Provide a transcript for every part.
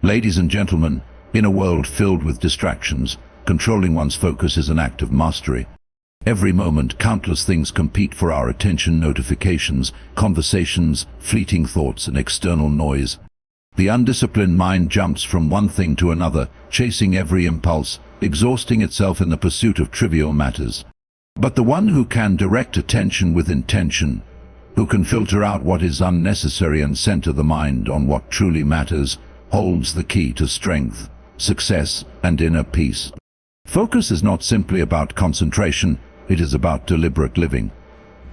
Ladies and gentlemen, in a world filled with distractions, controlling one's focus is an act of mastery. Every moment, countless things compete for our attention: notifications, conversations, fleeting thoughts, and external noise. The undisciplined mind jumps from one thing to another, chasing every impulse, exhausting itself in the pursuit of trivial matters. But the one who can direct attention with intention, who can filter out what is unnecessary and center the mind on what truly matters, holds the key to strength, success, and inner peace. Focus is not simply about concentration, it is about deliberate living.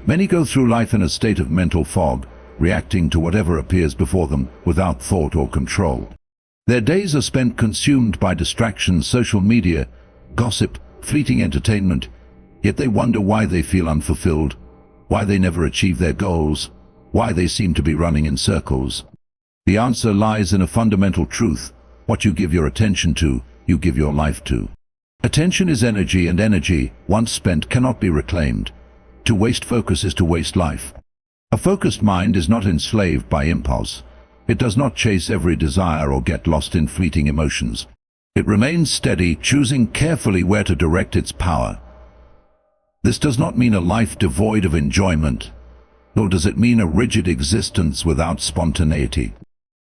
Many go through life in a state of mental fog, reacting to whatever appears before them without thought or control. Their days are spent consumed by distractions, social media, gossip, fleeting entertainment, yet they wonder why they feel unfulfilled, why they never achieve their goals, why they seem to be running in circles. The answer lies in a fundamental truth: what you give your attention to, you give your life to. Attention is energy, and energy, once spent, cannot be reclaimed. To waste focus is to waste life. A focused mind is not enslaved by impulse. It does not chase every desire or get lost in fleeting emotions. It remains steady, choosing carefully where to direct its power. This does not mean a life devoid of enjoyment, nor does it mean a rigid existence without spontaneity.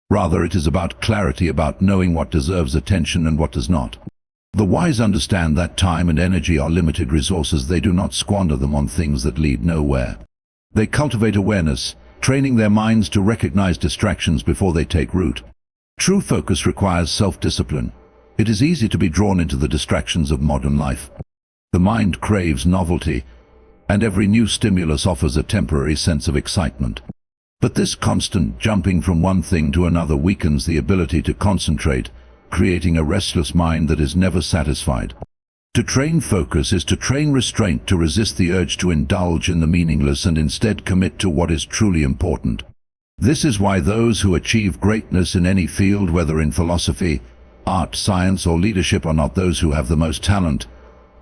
Rather, it is about clarity, about knowing what deserves attention and what does not. The wise understand that time and energy are limited resources. They do not squander them on things that lead nowhere. They cultivate awareness, training their minds to recognize distractions before they take root. True focus requires self-discipline. It is easy to be drawn into the distractions of modern life. The mind craves novelty, and every new stimulus offers a temporary sense of excitement. But this constant jumping from one thing to another weakens the ability to concentrate, creating a restless mind that is never satisfied. To train focus is to train restraint, to resist the urge to indulge in the meaningless and instead commit to what is truly important. This is why those who achieve greatness in any field, whether in philosophy, art, science, or leadership, are not those who have the most talent,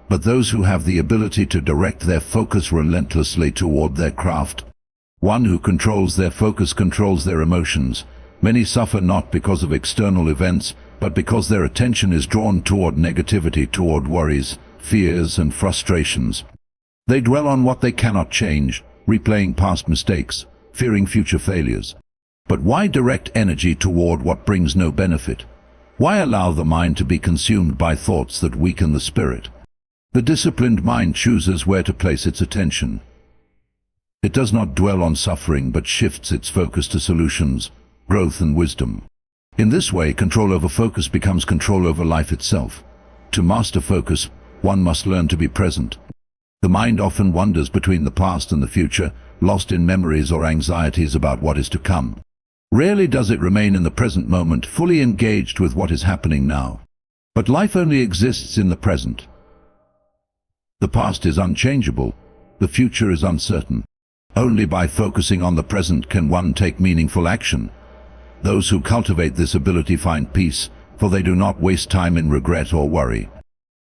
but those who have the ability to direct their focus relentlessly toward their craft. One who controls their focus controls their emotions. Many suffer not because of external events, but because their attention is drawn toward negativity, toward worries, fears, and frustrations. They dwell on what they cannot change, replaying past mistakes, fearing future failures. But why direct energy toward what brings no benefit? Why allow the mind to be consumed by thoughts that weaken the spirit? The disciplined mind chooses where to place its attention. It does not dwell on suffering, but shifts its focus to solutions, growth, and wisdom. In this way, control over focus becomes control over life itself. To master focus, one must learn to be present. The mind often wanders between the past and the future, lost in memories or anxieties about what is to come. Rarely does it remain in the present moment, fully engaged with what is happening now. But life only exists in the present. The past is unchangeable, the future is uncertain. Only by focusing on the present can one take meaningful action. Those who cultivate this ability find peace, for they do not waste time in regret or worry.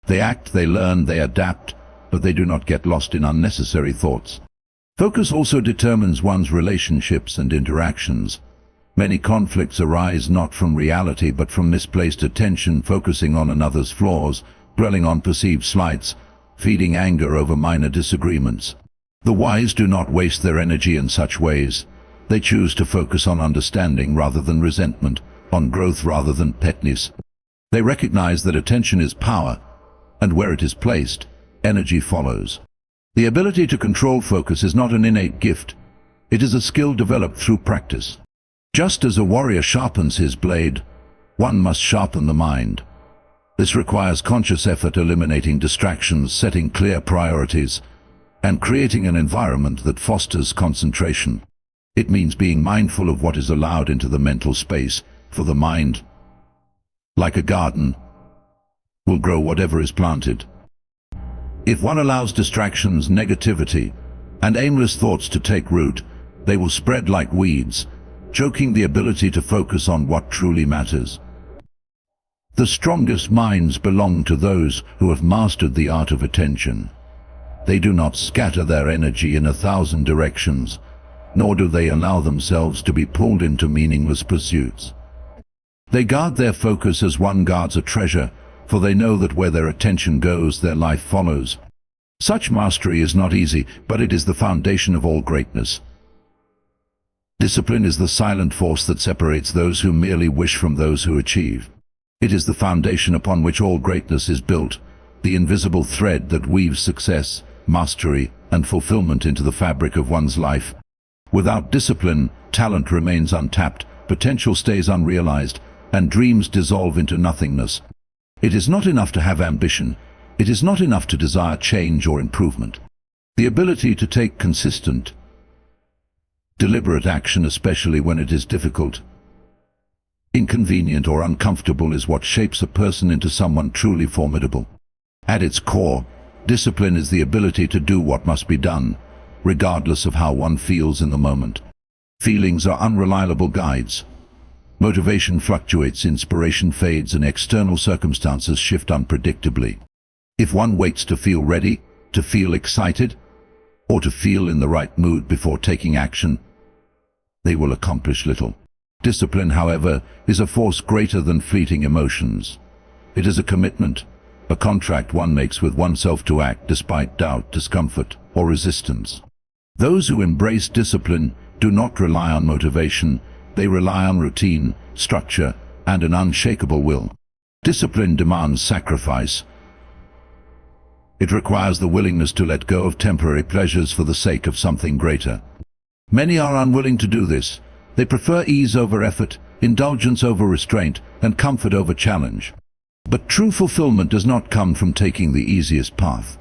They act, they learn, they adapt, but they do not get lost in unnecessary thoughts. Focus also determines one's relationships and interactions. Many conflicts arise not from reality but from misplaced attention, focusing on another's flaws, dwelling on perceived slights, feeding anger over minor disagreements. The wise do not waste their energy in such ways. They choose to focus on understanding rather than resentment, on growth rather than pettiness. They recognize that attention is power, and where it is placed, energy follows. The ability to control focus is not an innate gift. It is a skill developed through practice. Just as a warrior sharpens his blade, one must sharpen the mind. This requires conscious effort, eliminating distractions, setting clear priorities, and creating an environment that fosters concentration. It means being mindful of what is allowed into the mental space, for the mind, like a garden, will grow whatever is planted. If one allows distractions, negativity, and aimless thoughts to take root, they will spread like weeds, choking the ability to focus on what truly matters. The strongest minds belong to those who have mastered the art of attention. They do not scatter their energy in 1,000 directions, nor do they allow themselves to be pulled into meaningless pursuits. They guard their focus as one guards a treasure, for they know that where their attention goes, their life follows. Such mastery is not easy, but it is the foundation of all greatness. Discipline is the silent force that separates those who merely wish from those who achieve. It is the foundation upon which all greatness is built, the invisible thread that weaves success, mastery, and fulfillment into the fabric of one's life. Without discipline, talent remains untapped, potential stays unrealized, and dreams dissolve into nothingness. It is not enough to have ambition. It is not enough to desire change or improvement. The ability to take consistent, deliberate action, especially when it is difficult, inconvenient, or uncomfortable, is what shapes a person into someone truly formidable. At its core, discipline is the ability to do what must be done, regardless of how one feels in the moment. Feelings are unreliable guides. Motivation fluctuates, inspiration fades, and external circumstances shift unpredictably. If one waits to feel ready, to feel excited, or to feel in the right mood before taking action, they will accomplish little. Discipline, however, is a force greater than fleeting emotions. It is a commitment, a contract one makes with oneself to act despite doubt, discomfort, or resistance. Those who embrace discipline do not rely on motivation. They rely on routine, structure, and an unshakable will. Discipline demands sacrifice. It requires the willingness to let go of temporary pleasures for the sake of something greater. Many are unwilling to do this. They prefer ease over effort, indulgence over restraint, and comfort over challenge. But true fulfillment does not come from taking the easiest path.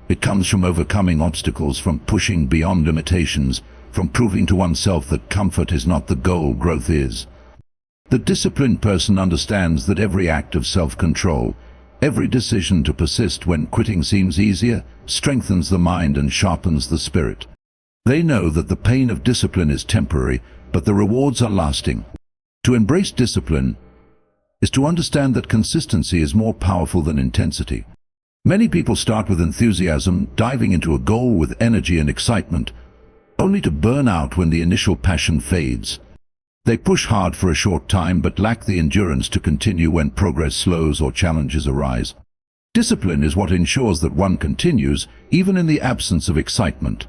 It comes from overcoming obstacles, from pushing beyond limitations, from proving to oneself that comfort is not the goal, growth is. The disciplined person understands that every act of self-control, every decision to persist when quitting seems easier, strengthens the mind and sharpens the spirit. They know that the pain of discipline is temporary, but the rewards are lasting. To embrace discipline is to understand that consistency is more powerful than intensity. Many people start with enthusiasm, diving into a goal with energy and excitement, only to burn out when the initial passion fades. They push hard for a short time but lack the endurance to continue when progress slows or challenges arise. Discipline is what ensures that one continues even in the absence of excitement.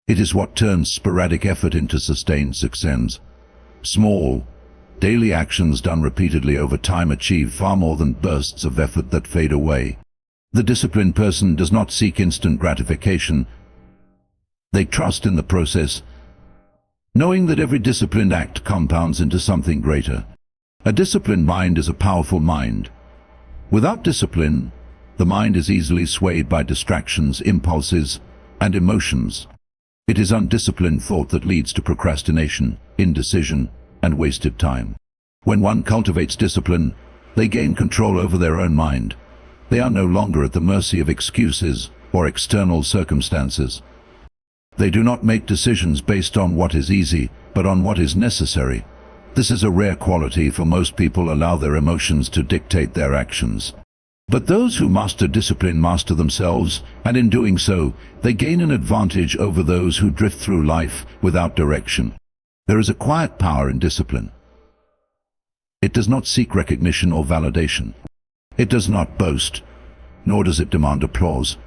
It is what turns sporadic effort into sustained success. Small, daily actions done repeatedly over time achieve far more than bursts of effort that fade away. The disciplined person does not seek instant gratification. They trust in the process, knowing that every disciplined act compounds into something greater. A disciplined mind is a powerful mind. Without discipline, the mind is easily swayed by distractions, impulses, and emotions. It is undisciplined thought that leads to procrastination, indecision, and wasted time. When one cultivates discipline, they gain control over their own mind. They are no longer at the mercy of excuses or external circumstances. They do not make decisions based on what is easy, but on what is necessary. This is a rare quality, for most people allow their emotions to dictate their actions. But those who master discipline master themselves, and in doing so, they gain an advantage over those who drift through life without direction. There is a quiet power in discipline. It does not seek recognition or validation. It does not boast, nor does it demand applause.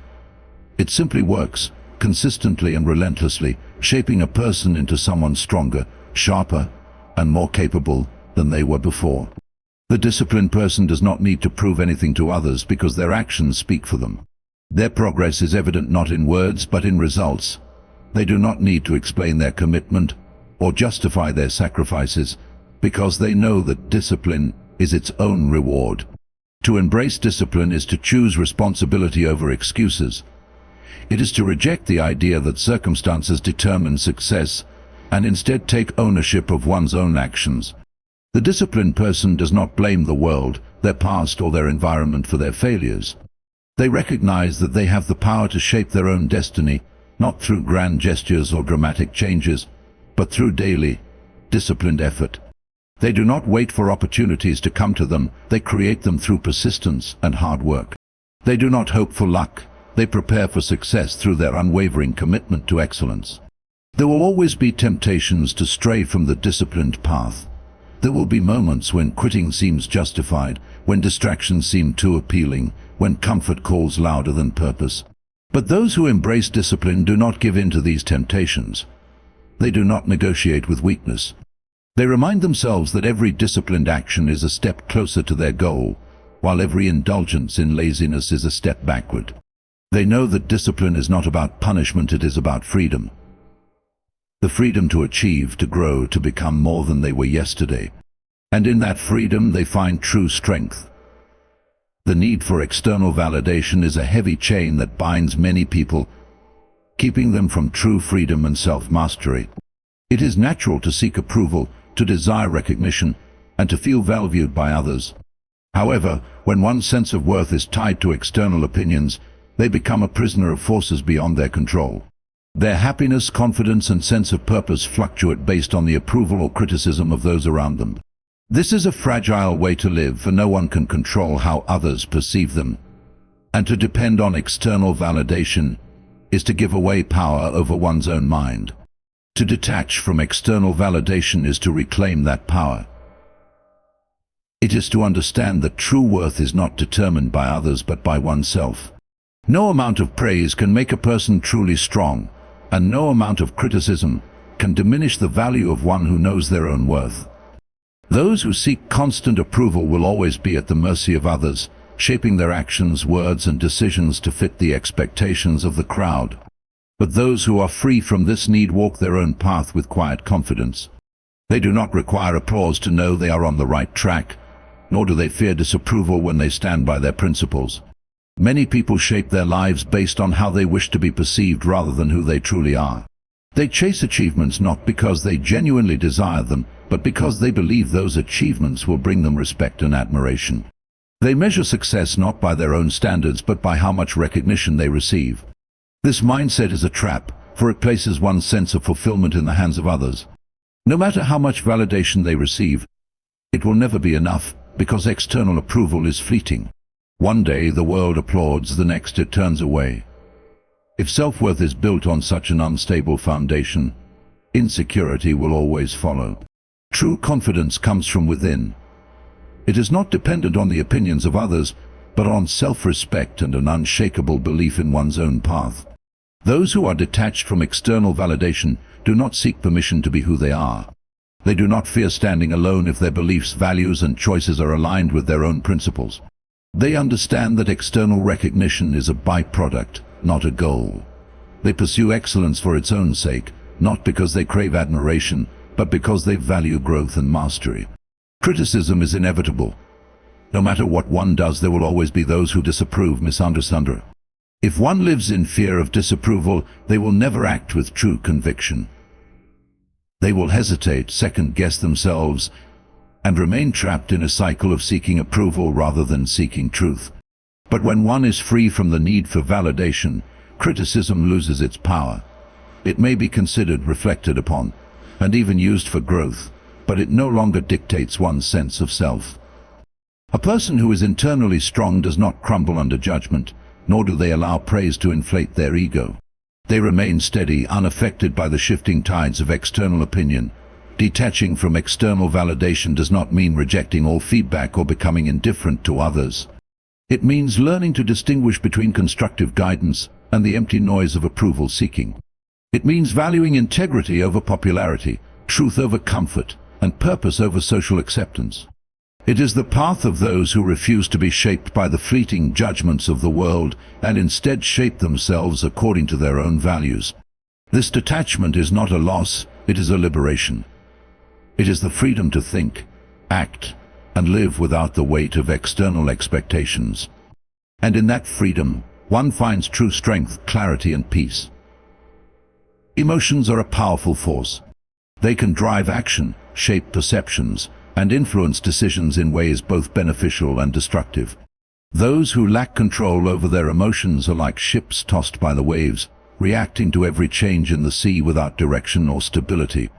It simply works, consistently and relentlessly, shaping a person into someone stronger, sharper, and more capable than they were before. The disciplined person does not need to prove anything to others because their actions speak for them. Their progress is evident not in words but in results. They do not need to explain their commitment or justify their sacrifices because they know that discipline is its own reward. To embrace discipline is to choose responsibility over excuses. It is to reject the idea that circumstances determine success and instead take ownership of one's own actions. The disciplined person does not blame the world, their past, or their environment for their failures. They recognize that they have the power to shape their own destiny, not through grand gestures or dramatic changes, but through daily, disciplined effort. They do not wait for opportunities to come to them, they create them through persistence and hard work. They do not hope for luck, they prepare for success through their unwavering commitment to excellence. There will always be temptations to stray from the disciplined path. There will be moments when quitting seems justified, when distractions seem too appealing, when comfort calls louder than purpose. But those who embrace discipline do not give in to these temptations. They do not negotiate with weakness. They remind themselves that every disciplined action is a step closer to their goal, while every indulgence in laziness is a step backward. They know that discipline is not about punishment, it is about freedom. The freedom to achieve, to grow, to become more than they were yesterday. And in that freedom they find true strength. The need for external validation is a heavy chain that binds many people, keeping them from true freedom and self-mastery. It is natural to seek approval, to desire recognition, and to feel valued by others. However, when one's sense of worth is tied to external opinions, they become a prisoner of forces beyond their control. Their happiness, confidence, and sense of purpose fluctuate based on the approval or criticism of those around them. This is a fragile way to live, for no one can control how others perceive them. And to depend on external validation is to give away power over one's own mind. To detach from external validation is to reclaim that power. It is to understand that true worth is not determined by others but by oneself. No amount of praise can make a person truly strong, and no amount of criticism can diminish the value of one who knows their own worth. Those who seek constant approval will always be at the mercy of others, shaping their actions, words, and decisions to fit the expectations of the crowd. But those who are free from this need walk their own path with quiet confidence. They do not require applause to know they are on the right track, nor do they fear disapproval when they stand by their principles. Many people shape their lives based on how they wish to be perceived rather than who they truly are. They chase achievements not because they genuinely desire them, but because they believe those achievements will bring them respect and admiration. They measure success not by their own standards but by how much recognition they receive. This mindset is a trap, for it places one's sense of fulfillment in the hands of others. No matter how much validation they receive, it will never be enough, because external approval is fleeting. One day the world applauds, the next it turns away. If self-worth is built on such an unstable foundation, insecurity will always follow. True confidence comes from within. It is not dependent on the opinions of others, but on self-respect and an unshakable belief in one's own path. Those who are detached from external validation do not seek permission to be who they are. They do not fear standing alone if their beliefs, values, and choices are aligned with their own principles. They understand that external recognition is a byproduct, not a goal. They pursue excellence for its own sake, not because they crave admiration, but because they value growth and mastery. Criticism is inevitable. No matter what one does, there will always be those who disapprove, misunderstand. If one lives in fear of disapproval, they will never act with true conviction. They will hesitate, second-guess themselves, and remain trapped in a cycle of seeking approval rather than seeking truth. But when one is free from the need for validation, criticism loses its power. It may be considered, reflected upon, and even used for growth, but it no longer dictates one's sense of self. A person who is internally strong does not crumble under judgment, nor do they allow praise to inflate their ego. They remain steady, unaffected by the shifting tides of external opinion. Detaching from external validation does not mean rejecting all feedback or becoming indifferent to others. It means learning to distinguish between constructive guidance and the empty noise of approval seeking. It means valuing integrity over popularity, truth over comfort, and purpose over social acceptance. It is the path of those who refuse to be shaped by the fleeting judgments of the world and instead shape themselves according to their own values. This detachment is not a loss, it is a liberation. It is the freedom to think, act, and live without the weight of external expectations. And in that freedom, one finds true strength, clarity, and peace. Emotions are a powerful force. They can drive action, shape perceptions, and influence decisions in ways both beneficial and destructive. Those who lack control over their emotions are like ships tossed by the waves, reacting to every change in the sea without direction or stability.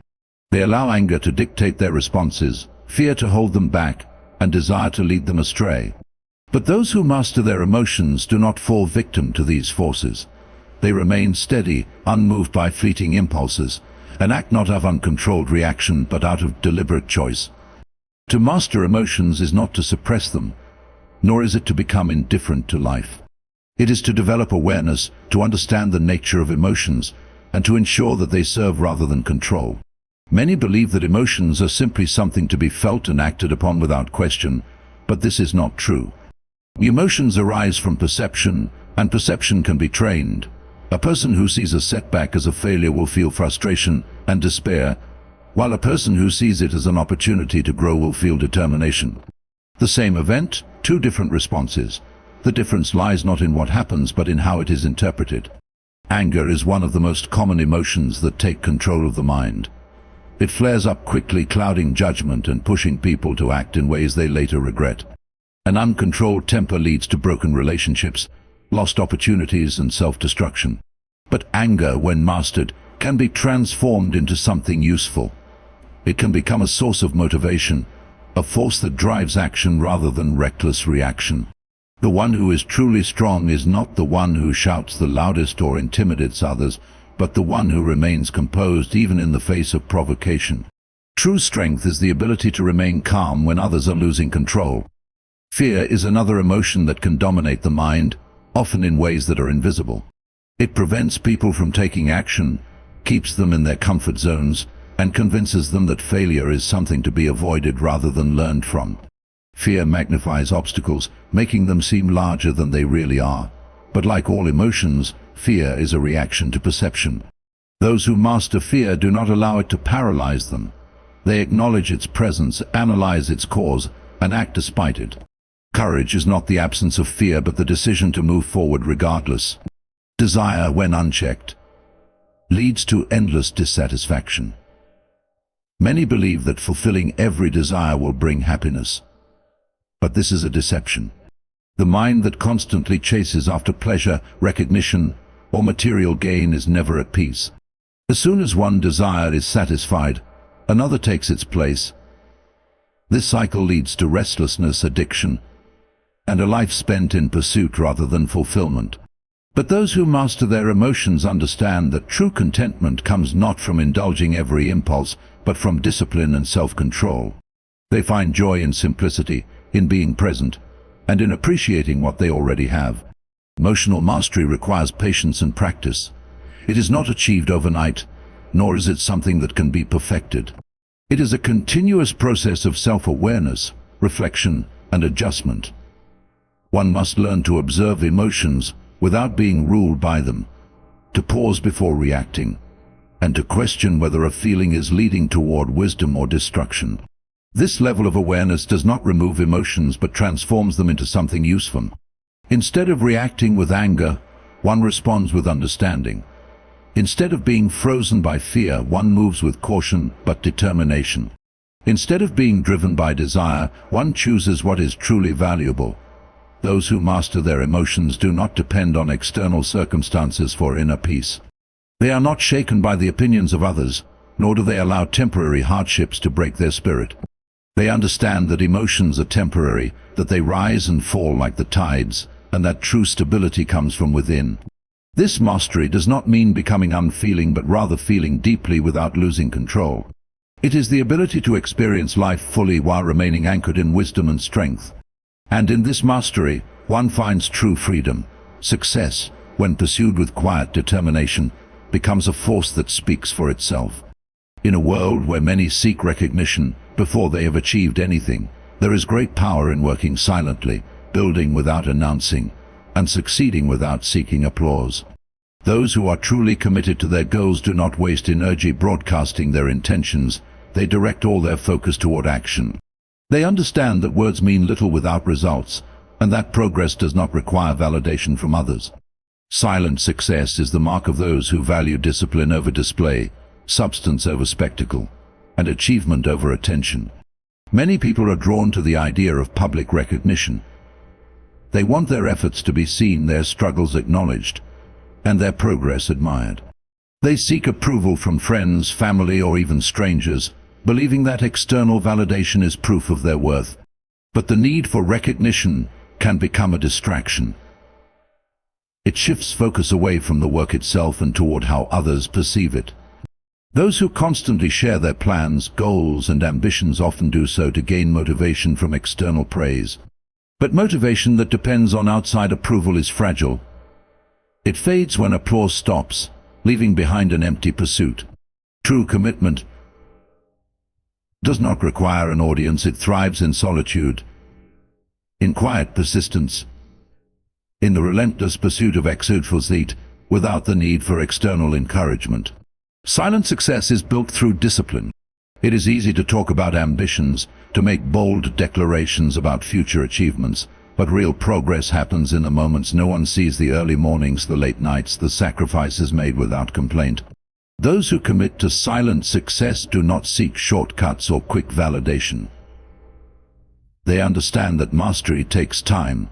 They allow anger to dictate their responses, fear to hold them back, and desire to lead them astray. But those who master their emotions do not fall victim to these forces. They remain steady, unmoved by fleeting impulses, and act not out of uncontrolled reaction but out of deliberate choice. To master emotions is not to suppress them, nor is it to become indifferent to life. It is to develop awareness, to understand the nature of emotions, and to ensure that they serve rather than control. Many believe that emotions are simply something to be felt and acted upon without question, but this is not true. Emotions arise from perception, and perception can be trained. A person who sees a setback as a failure will feel frustration and despair, while a person who sees it as an opportunity to grow will feel determination. The same event, two different responses. The difference lies not in what happens but in how it is interpreted. Anger is one of the most common emotions that take control of the mind. It flares up quickly, clouding judgment and pushing people to act in ways they later regret. An uncontrolled temper leads to broken relationships, lost opportunities and self-destruction. But anger, when mastered, can be transformed into something useful. It can become a source of motivation, a force that drives action rather than reckless reaction. The one who is truly strong is not the one who shouts the loudest or intimidates others, but the one who remains composed even in the face of provocation. True strength is the ability to remain calm when others are losing control. Fear is another emotion that can dominate the mind, often in ways that are invisible. It prevents people from taking action, keeps them in their comfort zones, and convinces them that failure is something to be avoided rather than learned from. Fear magnifies obstacles, making them seem larger than they really are. But like all emotions, fear is a reaction to perception. Those who master fear do not allow it to paralyze them. They acknowledge its presence, analyze its cause, and act despite it. Courage is not the absence of fear but the decision to move forward regardless. Desire, when unchecked, leads to endless dissatisfaction. Many believe that fulfilling every desire will bring happiness. But this is a deception. The mind that constantly chases after pleasure, recognition, or material gain is never at peace. As soon as one desire is satisfied, another takes its place. This cycle leads to restlessness, addiction, and a life spent in pursuit rather than fulfillment. But those who master their emotions understand that true contentment comes not from indulging every impulse, but from discipline and self-control. They find joy in simplicity, in being present, and in appreciating what they already have. Emotional mastery requires patience and practice. It is not achieved overnight, nor is it something that can be perfected. It is a continuous process of self-awareness, reflection, and adjustment. One must learn to observe emotions without being ruled by them, to pause before reacting, and to question whether a feeling is leading toward wisdom or destruction. This level of awareness does not remove emotions but transforms them into something useful. Instead of reacting with anger, one responds with understanding. Instead of being frozen by fear, one moves with caution but determination. Instead of being driven by desire, one chooses what is truly valuable. Those who master their emotions do not depend on external circumstances for inner peace. They are not shaken by the opinions of others, nor do they allow temporary hardships to break their spirit. They understand that emotions are temporary, that they rise and fall like the tides, and that true stability comes from within. This mastery does not mean becoming unfeeling but rather feeling deeply without losing control. It is the ability to experience life fully while remaining anchored in wisdom and strength. And in this mastery, one finds true freedom. Success, when pursued with quiet determination, becomes a force that speaks for itself. In a world where many seek recognition before they have achieved anything, there is great power in working silently, building without announcing, and succeeding without seeking applause. Those who are truly committed to their goals do not waste energy broadcasting their intentions. They direct all their focus toward action. They understand that words mean little without results, and that progress does not require validation from others. Silent success is the mark of those who value discipline over display, substance over spectacle, and achievement over attention. Many people are drawn to the idea of public recognition. They want their efforts to be seen, their struggles acknowledged, and their progress admired. They seek approval from friends, family, or even strangers, believing that external validation is proof of their worth. But the need for recognition can become a distraction. It shifts focus away from the work itself and toward how others perceive it. Those who constantly share their plans, goals, and ambitions often do so to gain motivation from external praise. But motivation that depends on outside approval is fragile. It fades when applause stops, leaving behind an empty pursuit. True commitment does not require an audience. It thrives in solitude, in quiet persistence, in the relentless pursuit of exuberance, without the need for external encouragement. Silent success is built through discipline. It is easy to talk about ambitions, to make bold declarations about future achievements, but real progress happens in the moments. No one sees the early mornings, the late nights, the sacrifices made without complaint. Those who commit to silent success do not seek shortcuts or quick validation. They understand that mastery takes time,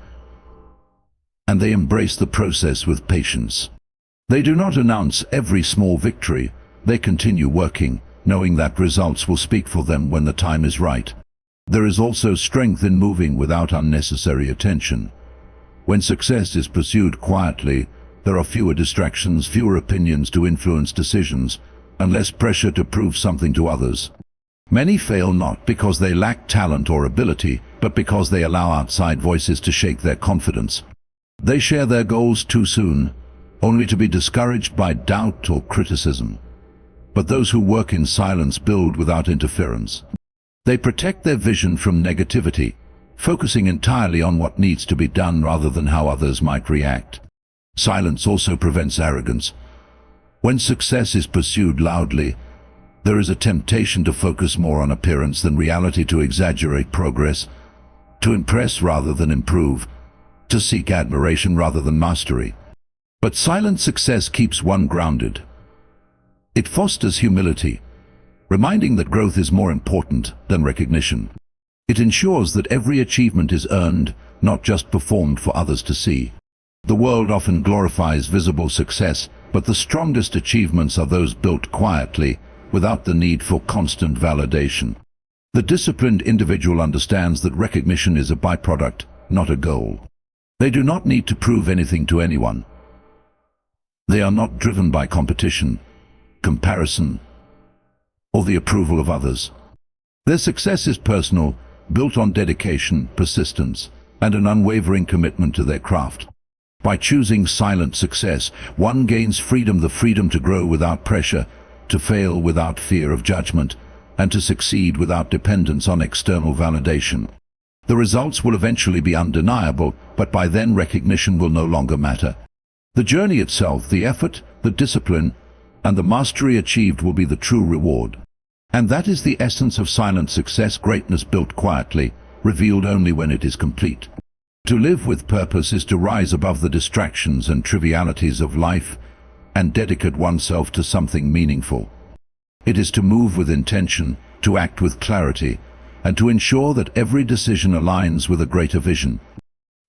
and they embrace the process with patience. They do not announce every small victory. They continue working, knowing that results will speak for them when the time is right. There is also strength in moving without unnecessary attention. When success is pursued quietly, there are fewer distractions, fewer opinions to influence decisions, and less pressure to prove something to others. Many fail not because they lack talent or ability, but because they allow outside voices to shake their confidence. They share their goals too soon, only to be discouraged by doubt or criticism. But those who work in silence build without interference. They protect their vision from negativity, focusing entirely on what needs to be done rather than how others might react. Silence also prevents arrogance. When success is pursued loudly, there is a temptation to focus more on appearance than reality, to exaggerate progress, to impress rather than improve, to seek admiration rather than mastery. But silent success keeps one grounded. It fosters humility, reminding that growth is more important than recognition. It ensures that every achievement is earned, not just performed for others to see. The world often glorifies visible success, but the strongest achievements are those built quietly, without the need for constant validation. The disciplined individual understands that recognition is a byproduct, not a goal. They do not need to prove anything to anyone. They are not driven by competition, comparison, or the approval of others. Their success is personal, built on dedication, persistence, and an unwavering commitment to their craft. By choosing silent success, one gains freedom, the freedom to grow without pressure, to fail without fear of judgment, and to succeed without dependence on external validation. The results will eventually be undeniable, but by then recognition will no longer matter. The journey itself, the effort, the discipline, and the mastery achieved will be the true reward. And that is the essence of silent success: greatness built quietly, revealed only when it is complete. To live with purpose is to rise above the distractions and trivialities of life and dedicate oneself to something meaningful. It is to move with intention, to act with clarity, and to ensure that every decision aligns with a greater vision.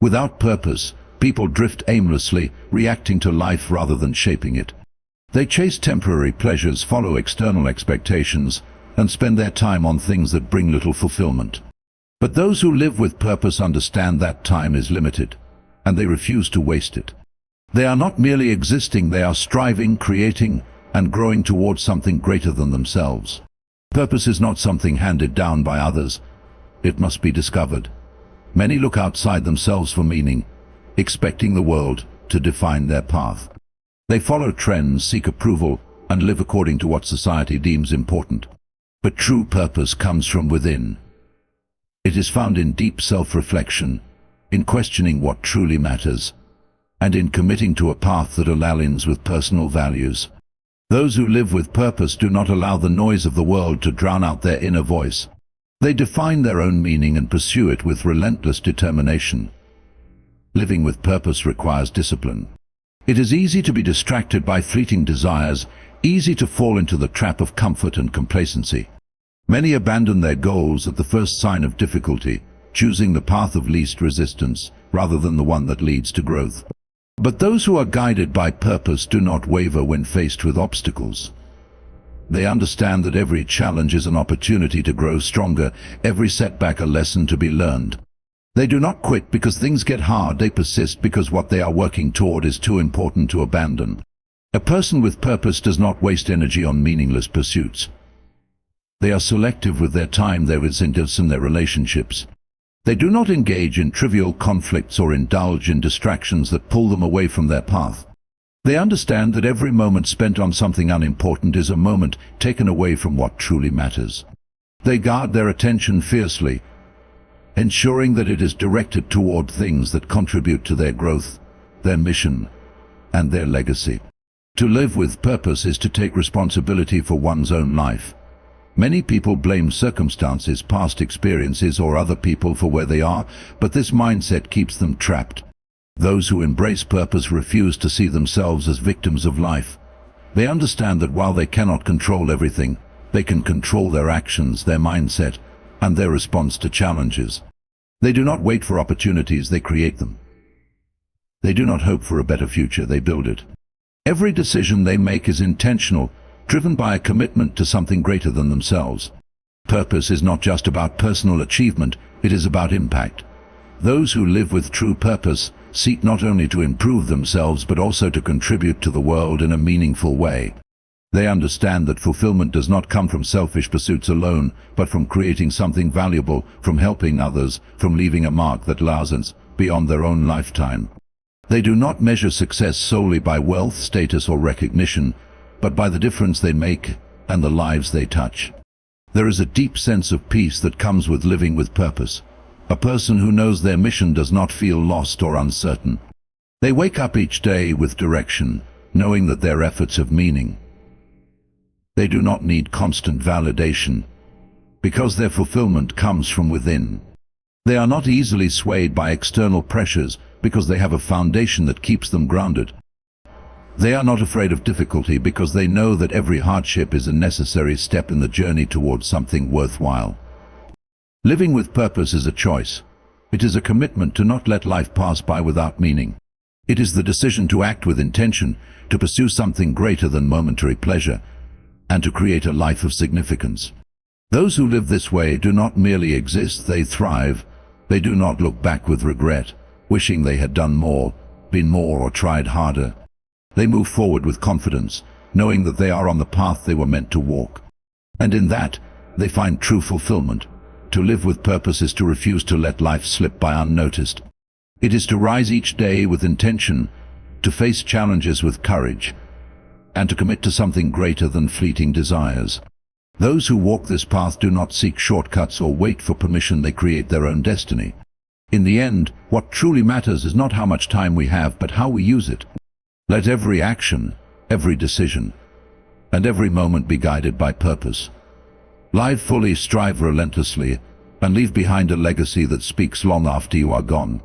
Without purpose, people drift aimlessly, reacting to life rather than shaping it. They chase temporary pleasures, follow external expectations, and spend their time on things that bring little fulfillment. But those who live with purpose understand that time is limited, and they refuse to waste it. They are not merely existing, they are striving, creating, and growing towards something greater than themselves. Purpose is not something handed down by others. It must be discovered. Many look outside themselves for meaning, expecting the world to define their path. They follow trends, seek approval, and live according to what society deems important. But true purpose comes from within. It is found in deep self-reflection, in questioning what truly matters, and in committing to a path that aligns with personal values. Those who live with purpose do not allow the noise of the world to drown out their inner voice. They define their own meaning and pursue it with relentless determination. Living with purpose requires discipline. It is easy to be distracted by fleeting desires, easy to fall into the trap of comfort and complacency. Many abandon their goals at the first sign of difficulty, choosing the path of least resistance rather than the one that leads to growth. But those who are guided by purpose do not waver when faced with obstacles. They understand that every challenge is an opportunity to grow stronger, every setback a lesson to be learned. They do not quit because things get hard, they persist because what they are working toward is too important to abandon. A person with purpose does not waste energy on meaningless pursuits. They are selective with their time, their incentives, and their relationships. They do not engage in trivial conflicts or indulge in distractions that pull them away from their path. They understand that every moment spent on something unimportant is a moment taken away from what truly matters. They guard their attention fiercely, ensuring that it is directed toward things that contribute to their growth, their mission, and their legacy. To live with purpose is to take responsibility for one's own life. Many people blame circumstances, past experiences, or other people for where they are, but this mindset keeps them trapped. Those who embrace purpose refuse to see themselves as victims of life. They understand that while they cannot control everything, they can control their actions, their mindset, and their response to challenges. They do not wait for opportunities, they create them. They do not hope for a better future, they build it. Every decision they make is intentional, driven by a commitment to something greater than themselves. Purpose is not just about personal achievement, it is about impact. Those who live with true purpose seek not only to improve themselves but also to contribute to the world in a meaningful way. They understand that fulfillment does not come from selfish pursuits alone, but from creating something valuable, from helping others, from leaving a mark that lasts beyond their own lifetime. They do not measure success solely by wealth, status, or recognition, but by the difference they make and the lives they touch. There is a deep sense of peace that comes with living with purpose. A person who knows their mission does not feel lost or uncertain. They wake up each day with direction, knowing that their efforts have meaning. They do not need constant validation, because their fulfillment comes from within. They are not easily swayed by external pressures because they have a foundation that keeps them grounded. They are not afraid of difficulty because they know that every hardship is a necessary step in the journey towards something worthwhile. Living with purpose is a choice. It is a commitment to not let life pass by without meaning. It is the decision to act with intention, to pursue something greater than momentary pleasure, and to create a life of significance. Those who live this way do not merely exist, they thrive. They do not look back with regret, wishing they had done more, been more, or tried harder. They move forward with confidence, knowing that they are on the path they were meant to walk. And in that, they find true fulfillment. To live with purpose is to refuse to let life slip by unnoticed. It is to rise each day with intention, to face challenges with courage, and to commit to something greater than fleeting desires. Those who walk this path do not seek shortcuts or wait for permission, they create their own destiny. In the end, what truly matters is not how much time we have, but how we use it. Let every action, every decision, and every moment be guided by purpose. Live fully, strive relentlessly, and leave behind a legacy that speaks long after you are gone.